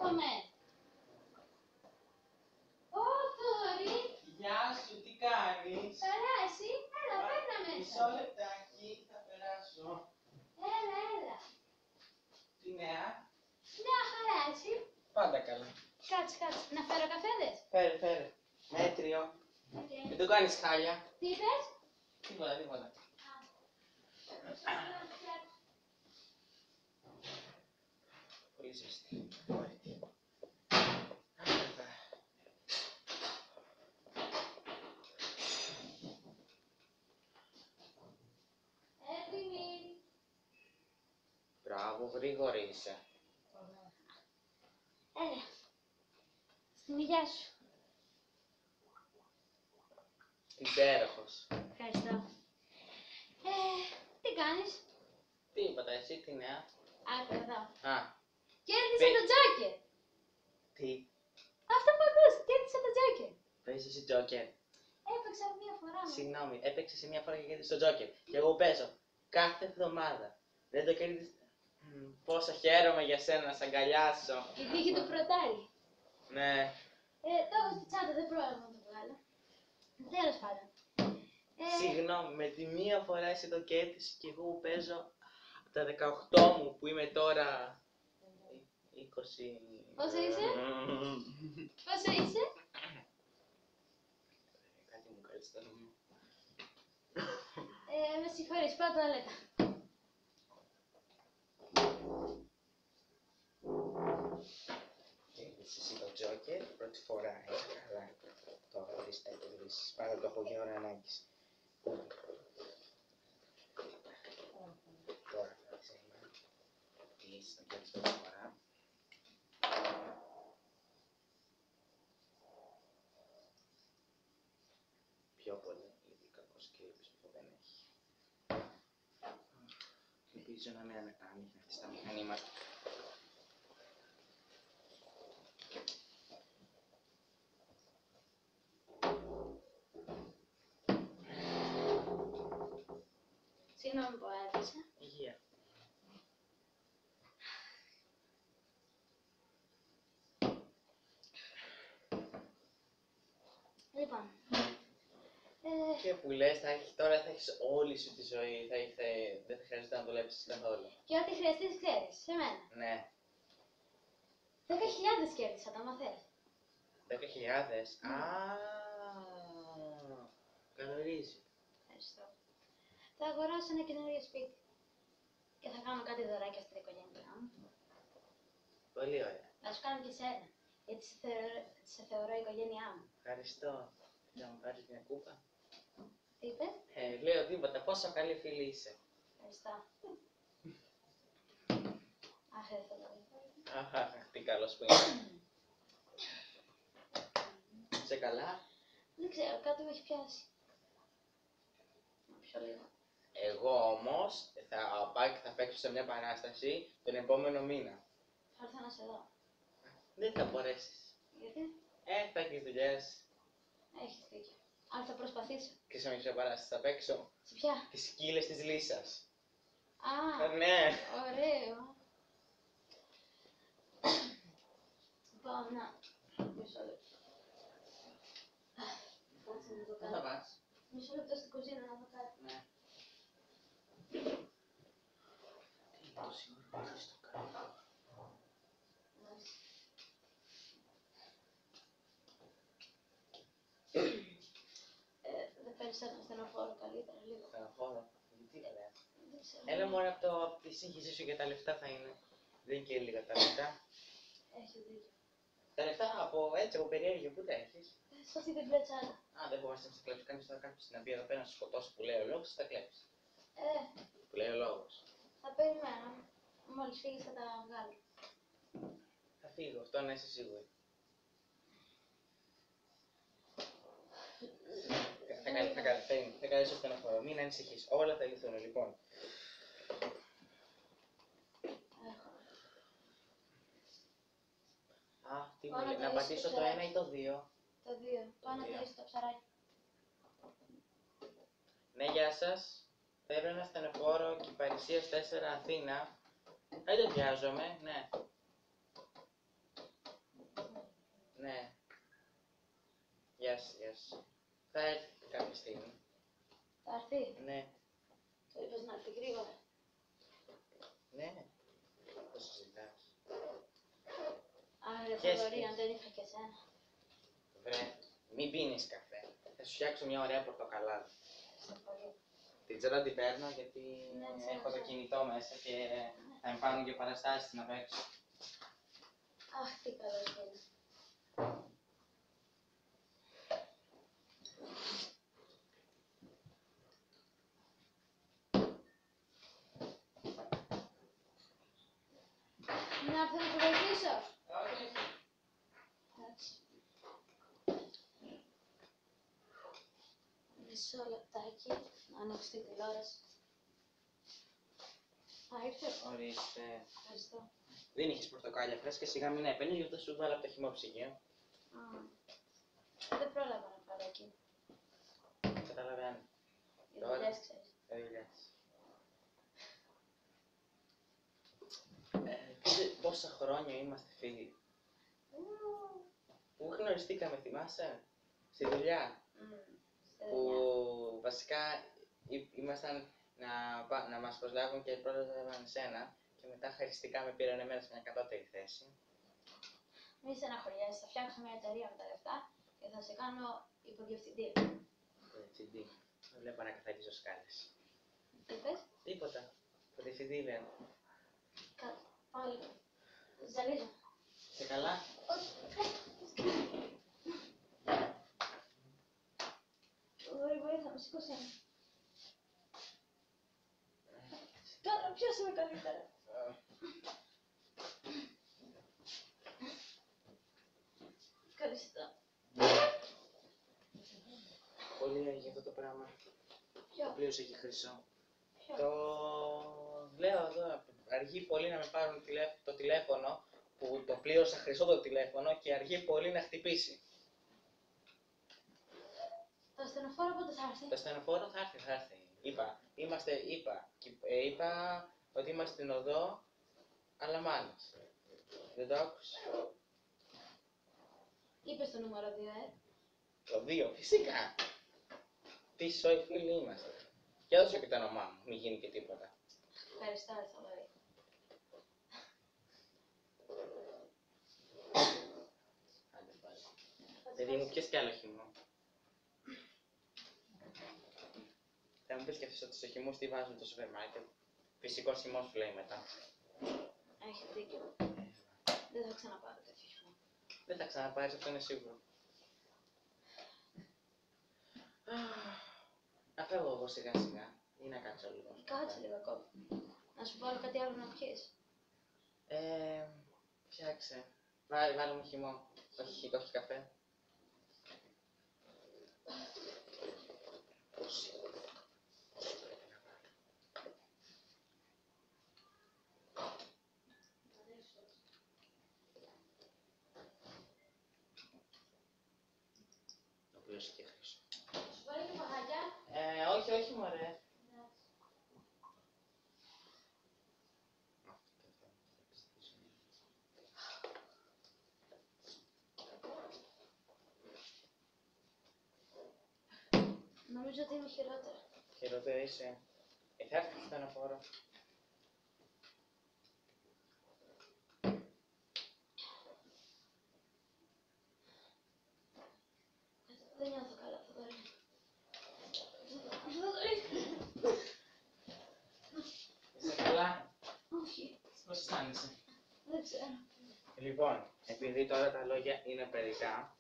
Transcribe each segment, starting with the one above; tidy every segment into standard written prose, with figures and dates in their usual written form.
Έρχομαι. Ω, Θοδωρή. Γεια σου, τι κάνεις? Καλά, εσύ. Έλα, παίρνα μέσα. Μισό λεπτάκι, θα περάσω. Έλα. Τι νέα? Μια χαρά, εσύ. Πάντα καλά. Κάτσε. Να φέρω καφέδες. Φέρε. Μέτριο. Okay. Δεν το κάνεις χάλια. Τι είπες? Τίποτα. Πολύ ζεστή. Έτοιμη. Μπράβο, γρήγορη είσαι. Έλα. Στην υγεία σου. Υπέροχος. Ευχαριστώ. Τι κάνεις? Τίποτα, εσύ τι νέα? Άκου εδώ. Κέρδισα το Τζόκερ. Τι? Αυτό που ακούς. Κέρδισα το Τζόκερ. Παίζεις εσύ Τζόκερ? Έπαιξα μία φορά. Συγγνώμη, έπαιξες μια φορά και κέρδισες το Τζόκερ. Και εγώ παίζω κάθε εβδομάδα. Δεν το κέρδισες. Πόσο χαίρομαι για σένα να σ' αγκαλιάσω. Η τύχη του πρωτάρι. Ναι. Το έχω στη τσάντα, δεν πρόλαβα να το βγάλω. Τέλος πάντων. Συγγνώμη, με τη μία φορά εσύ το κέρδισες και εγώ που παίζω από τα 18 μου που είμαι τώρα 20. Πόσο είσαι? Πόσο είσαι? Κάτι μου κάτσε το νου. Με συγχωρείς, πάω τουαλέτα. Κέρδισες εσύ το Τζόκερ, πρώτη φορά, καλά. Τώρα δεις τα κερδίσεις, πάντα το έχω για ώρα ανάγκης. Τώρα θα ξέρουμε τι είσαι το κέρδισες πρώτη φορά. Πιο πολύ, γιατί κακός και που δεν έχει. Ελπίζω να μην ανοιχνεύτης στα μηχανήματα. Συγγνώμη που έτρεψα. Υγεία. Λοιπόν. Και που λες, τώρα θα έχεις όλη σου τη ζωή, δεν θα χρειάζεται να δουλέψεις καθόλου. Και ό,τι χρειαστείς ξέρεις, σε μένα. Ναι. 10.000 κέρδισα, τα μαθαίνεις. 10.000. Καλωρίζει. Ευχαριστώ. Θα αγοράσω ένα καινούριο σπίτι. Και θα κάνω κάτι δωράκια στην οικογένειά μου. Πολύ ωραία. Θα σου κάνω και εσένα. Γιατί σε θεωρώ η οικογένειά μου. Ευχαριστώ. Θα μου πάρεις μια κούπα. Τι είπες? Λέω τίποτα. Πόσο καλή φίλη είσαι. Ευχαριστώ. Αχ, δεν θα το δει. Αχ, τι καλός που είναι. Είσαι καλά? Δεν ξέρω, κάτι με έχει πιάσει. Να πιω λίγο. Εγώ όμως θα πάω και θα παίξω σε μια παράσταση τον επόμενο μήνα. Θα έρθω να σε δω. Δεν θα μπορέσεις. Γιατί? Θα έχεις δουλειές. Έχεις δίκιο. Αλλά θα προσπαθήσω. Και σε μια παράσταση θα παίξω. Σε ποια? Τις σκύλες της Λύσας. Ωραίο. Ναι. Λοιπόν, να. Μισό λεπτό. Κάτσε να το Πού θα κάνω. πας? Μισό λεπτό στην κουζίνα να το κάνω. Ναι. Τι τόση ώρα έχεις το κάνω. Δεν παίρνεις ένα στενοφόρο καλύτερα λίγο. Στενοφόρο. Γιατί ωραία. Δεν ξέρω. Έλα μόνο από τη σύγχυση σου και τα λεφτά θα είναι. Δεν είναι και λίγα τα λεφτά. Έχεις δίκιο. Τα λεφτά από περιέργεια, πού τα έχεις? Σε αυτή την πλετσάρα. Δεν μπορείς να σε κλέψεις. Κάνεις τώρα κάποιος να πει εδώ πέρα να σου σκοτώσει που λέει ο λόγος, θα κλέψεις. Που λέει ο λόγος. Θα περιμένω. Μόλις φύγεις θα τα βγάλω. Θα φύγω, αυτό να είσαι σίγουρη. Θα καλέσω στενοφόρο. Μην ανησυχείς. Όλα θα λυθούν λοιπόν. Τι μου λέει, να πατήσω το 1 ή το 2. Το 2. Το 1 θέλεις το ψαράκι. Ναι, γεια σας. Θέλω ένα στενοφόρο Κυπαρισίας 4 Αθήνα. Δεν το βιάζομαι, ναι. Ναι. Γεια σου, γεια σου. Θα έρθει κάποια στιγμή. Θα έρθει. Ναι. Το είπες να έρθει γρήγορα. Ναι. Το συζητάς. Άρα ρε Yes, Θοδωρή, yes. αν δεν είχα και εσένα. Βρε, μην πίνεις καφέ. Θα σου φτιάξω μια ωραία πορτοκαλάδα. Ευχαριστώ πολύ. Την ξέρω την παίρνω γιατί Ναι, έχω το ξέρω. κινητό μέσα και θα με πάρουν και παραστάσεις να παίξω. Αχ, τι καλός που είναι. Να έρθω να σε βοηθήσω. Εντάξει. Μισό λεπτάκι να ανοίξω την τηλεόραση. Α, ήρθε. Ορίστε. Ευχαριστώ. Δεν είχες πορτοκάλια φρέσκα, σιγά μην έπαιρνες γιατί θα σου βάλω από το χυμόψυγείο. Α, δεν πρόλαβα να πάρω εκεί. Καταλαβαίνω. Οι Τώρα. δουλειές, ξέρεις. Πόσα χρόνια είμαστε φίλοι. Πού γνωριστήκαμε, θυμάσαι? Στη δουλειά. Που βασικά ήμασταν να μας προσλάβουν και πρόσλαβαν εσένα και μετά χαριστικά με πήραν εμένα σε μια κατώτερη θέση. Μη στεναχωριέσαι, θα φτιάξω μια εταιρεία με τα λεφτά και θα σε κάνω υποδιευθυντή. Διευθυντή. Δεν βλέπω να καθαρίζω σκάλες. Τι είπες? Τίποτα. Το διευθυντή λέω. Πάλι. Ζαλίζω. Σε καλά. Θοδωρή, βοήθα με, σήκωσε με. Τώρα πιάσε με καλύτερα. Ευχαριστώ. Πολύ για αυτό το πράγμα. Ποιο? Πλήρωσε και χρυσό. Ποιο? Το λέω εδώ, αργεί πολύ να με πάρουν το τηλέφωνο, που το πλήρωσα χρυσό το τηλέφωνο και αργεί πολύ να χτυπήσει. Το ασθενοφόρο πότε θα έρθει? Το ασθενοφόρο θα έρθει. Είπα ότι είμαστε στην οδό Αλαμάνας. Δεν το άκουσες? Είπες το νούμερο 2, Το 2, φυσικά. Τι σοϊ φίλοι είμαστε. Και έδωσε και το όνομά μου, μην γίνει και τίποτα. Ευχαριστώ, ρε Θοδωρή. Άντε πάλι. Παιδί μου, πιες κι άλλο χυμό. Θα μου πεις και αυτούς τους χυμούς τι βάζουν στο σούπερ μάρκετ. Φυσικός χυμός σου λέει μετά. Έχετε δίκιο. Δεν θα ξαναπάρω τέτοιο χυμό. Δεν θα ξαναπάρεις, αυτό είναι σίγουρο. Να φεύγω εγώ σιγά σιγά ή να κάτσω λίγο. Κάτσε λίγο ακόμα. Να σου βάλω κάτι άλλο να πιείς. Φτιάξε. Βάλε μου χυμό. Όχι καφέ. Το πλήρωσε και χρυσό. Σου βάλω και παγάκια. Όχι μωρέ. Νομίζω ότι είμαι χειρότερα. Χειρότερα είσαι. Θα έρθει το στενοφόρο. Δεν νιώθω καλά, Θοδωρή. Θοδωρή. Είσαι καλά? Όχι, Πώς αισθάνεσαι? δεν ξέρω. Λοιπόν, επειδή τώρα τα λόγια είναι παιδικά,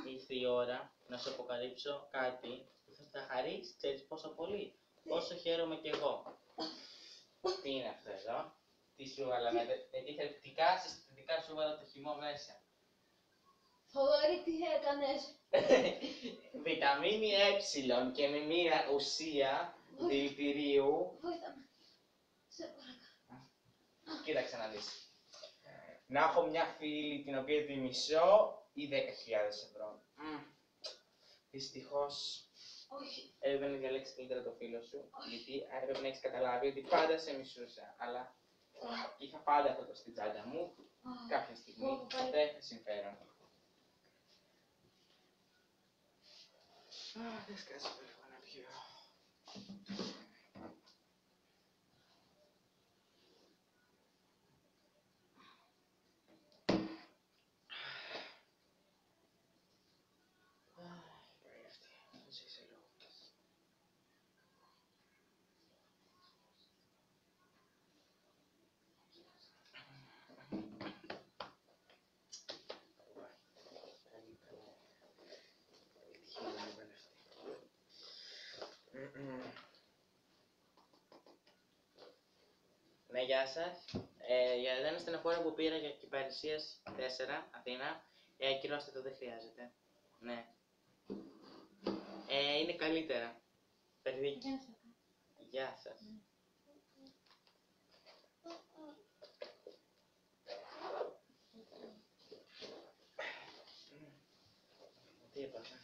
ήρθε η ώρα να σου αποκαλύψω κάτι που θα τα χαρείς, ξέρεις πόσο πολύ. Πόσο χαίρομαι κι εγώ. Τι είναι αυτό εδώ? Τι σου έβαλα μέσα? Γιατί θετικά σου έβαλα το χυμό μέσα. Θοδωρή, τι έκανες? Βιταμίνη Ε και με μία ουσία δηλητηρίου. Βοήθα με. Σε παρακαλώ. Κοίταξε να δεις. Να έχω μια φίλη την οποία τη μισώ ή 10.000 ευρώ. Δυστυχώς Όχι. έπρεπε να διαλέξεις καλύτερα το φίλο σου, γιατί έπρεπε να έχεις καταλάβει ότι πάντα σε μισούσα. Αλλά είχα πάντα αυτό στην τσάντα μου, κάποια στιγμή δεν έχει συμφέρον. Δεν σκάσει λίγο να πιω. Πάει αυτή, δεν ζήσει λίγο. Ναι, γεια σας. Για ένα στενοχώριο που πήρα για Κυπαρισίας 4, Αθήνα, ακυρώστε το, δεν χρειάζεται. Ναι. Είναι καλύτερα. Περδίκι. Γεια σας. Τι έπαθα.